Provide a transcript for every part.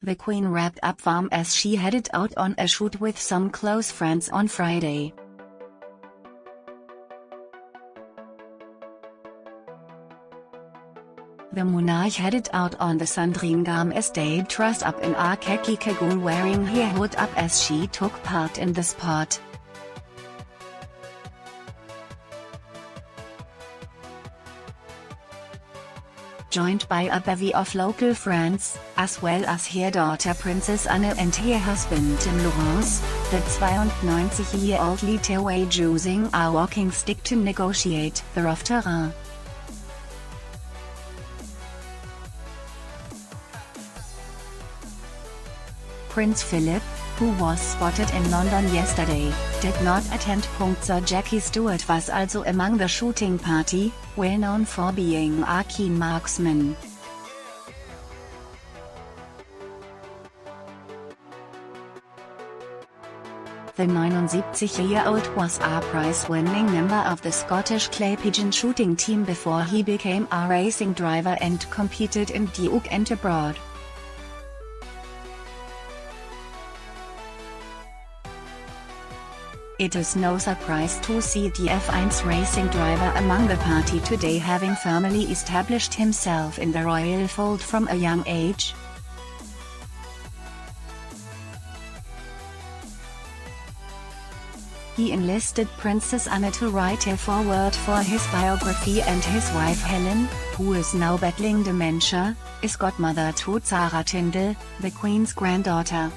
The Queen wrapped up warm as she headed out on a shoot with some close friends on Friday. The monarch headed out on the Sandringham estate trussed up in a khaki cagoule, wearing her hood up as she took part in the sport. Joined by a bevy of local friends, as well as her daughter Princess Anne and her husband Tim Laurence, the 92-year-old leader was using a walking stick to negotiate the rough terrain. Prince Philip, who was spotted in London yesterday, did not attend. Sir Jackie Stewart was also among the shooting party, well known for being a keen marksman. The 79-year-old was a prize-winning member of the Scottish clay pigeon shooting team before he became a racing driver and competed in the and abroad. It is no surprise to see the F1's racing driver among the party today, having firmly established himself in the royal fold from a young age. He enlisted Princess Anne to write a foreword for his biography, and his wife Helen, who is now battling dementia, is godmother to Zara Tindall, the Queen's granddaughter.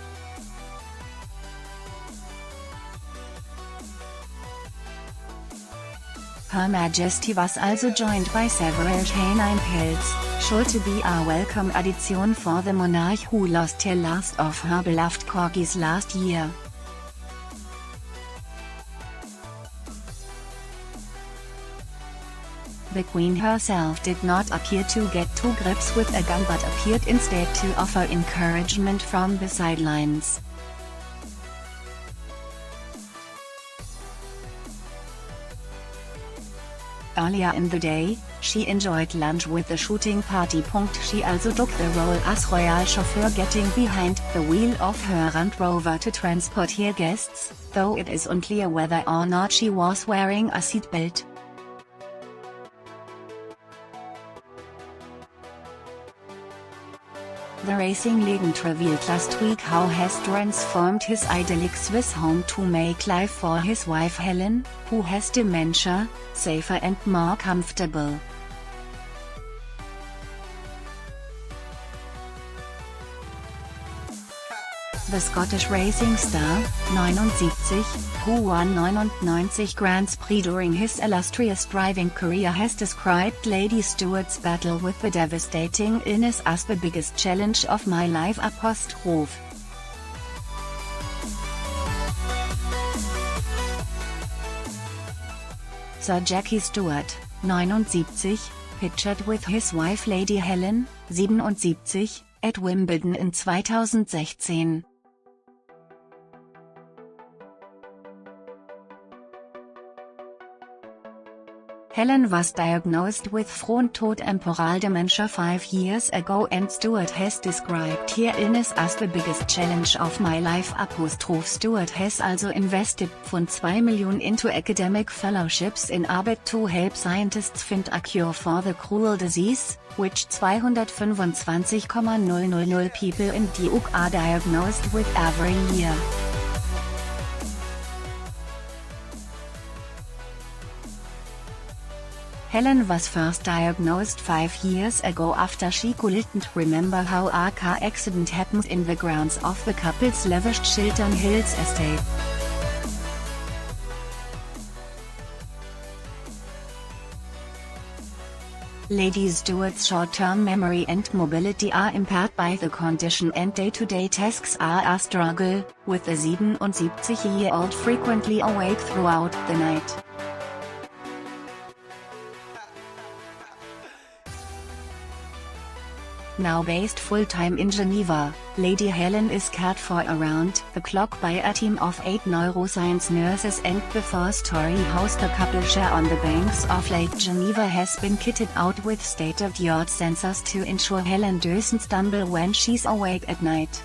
Her Majesty was also joined by several canine pets, sure to be a welcome addition for the monarch, who lost her last of her beloved corgis last year. The Queen herself did not appear to get to grips with a gun, but appeared instead to offer encouragement from the sidelines. Earlier in the day, she enjoyed lunch with the shooting party. She also took the role as royal chauffeur, getting behind the wheel of her Rand Rover to transport her guests, though it is unclear whether or not she was wearing a seatbelt. The racing legend revealed last week how he has transformed his idyllic Swiss home to make life for his wife Helen, who has dementia, safer and more comfortable. The Scottish racing star, 79, who won 99 Grands Prix during his illustrious driving career, has described Lady Stewart's battle with the devastating illness as the biggest challenge of my life. Sir Jackie Stewart, 79, pictured with his wife Lady Helen, 77, at Wimbledon in 2016. Helen was diagnosed with frontotemporal dementia 5 years ago, and Stewart has described her illness as the biggest challenge of my life. Stewart has also invested £2 million into academic fellowships in Arbeit to help scientists find a cure for the cruel disease, which 225,000 people in the UK are diagnosed with every year. Helen was first diagnosed 5 years ago after she couldn't remember how a car accident happened in the grounds of the couple's lavish Chiltern Hills estate. Lady Stewart's short-term memory and mobility are impaired by the condition, and day-to-day tasks are a struggle, with the 77-year-old frequently awake throughout the night. now based full-time in Geneva, Lady Helen is cared for around the clock by a team of 8 neuroscience nurses, and the four-story house the couple share on the banks of Lake Geneva has been kitted out with state-of-the-art sensors to ensure Helen doesn't stumble when she's awake at night.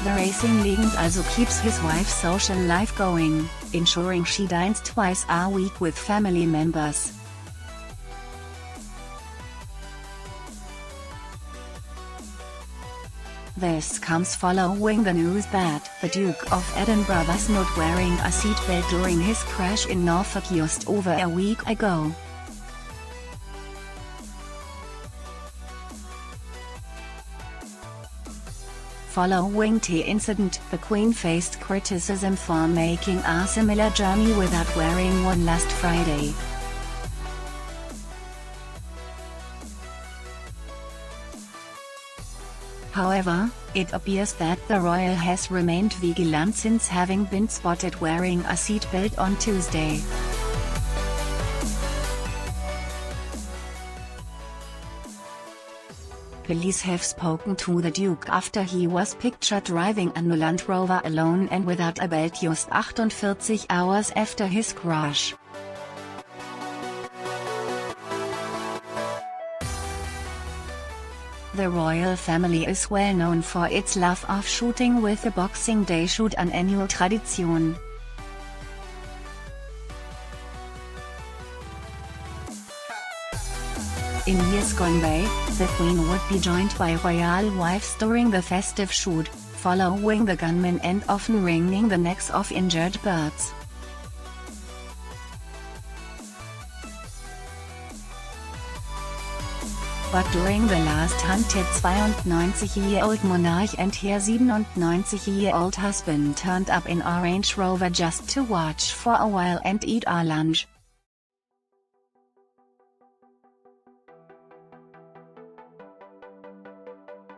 The racing legend also keeps his wife's social life going, ensuring she dines twice a week with family members. This comes following the news that the Duke of Edinburgh was not wearing a seatbelt during his crash in Norfolk just over a week ago. Following the incident, the Queen faced criticism for making a similar journey without wearing one last Friday. However, it appears that the royal has remained vigilant since having been spotted wearing a seatbelt on Tuesday. Police have spoken to the Duke after he was pictured driving a Land Rover alone and without a belt just 48 hours after his crash. The royal family is well known for its love of shooting, with the Boxing Day shoot an annual tradition. In years gone by, the Queen would be joined by royal wives during the festive shoot, following the gunmen and often wringing the necks of injured birds. But during the last hunt, his 92-year-old monarch and her 97-year-old husband turned up in a Range Rover just to watch for a while and eat a lunch.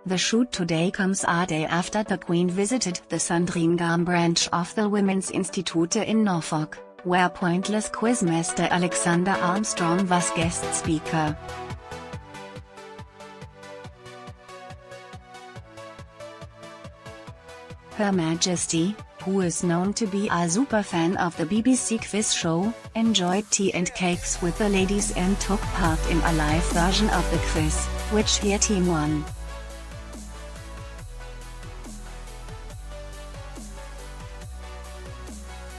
The shoot today comes a day after the Queen visited the Sandringham branch of the Women's Institute in Norfolk, where Pointless quizmaster Alexander Armstrong was guest speaker. Her Majesty, who is known to be a superfan of the BBC quiz show, enjoyed tea and cakes with the ladies and took part in a live version of the quiz, which her team won.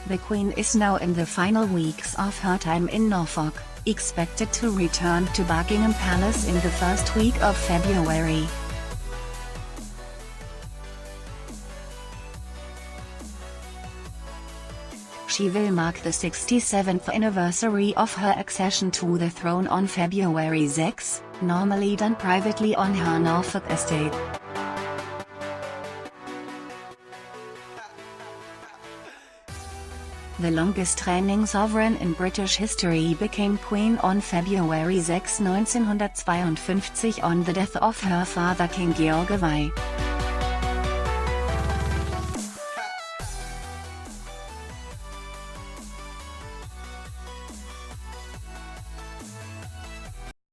The Queen is now in the final weeks of her time in Norfolk, expected to return to Buckingham Palace in the first week of February. She will mark the 67th anniversary of her accession to the throne on February 6, normally done privately on her Norfolk estate. The longest-reigning sovereign in British history became Queen on February 6, 1952 on the death of her father King George V.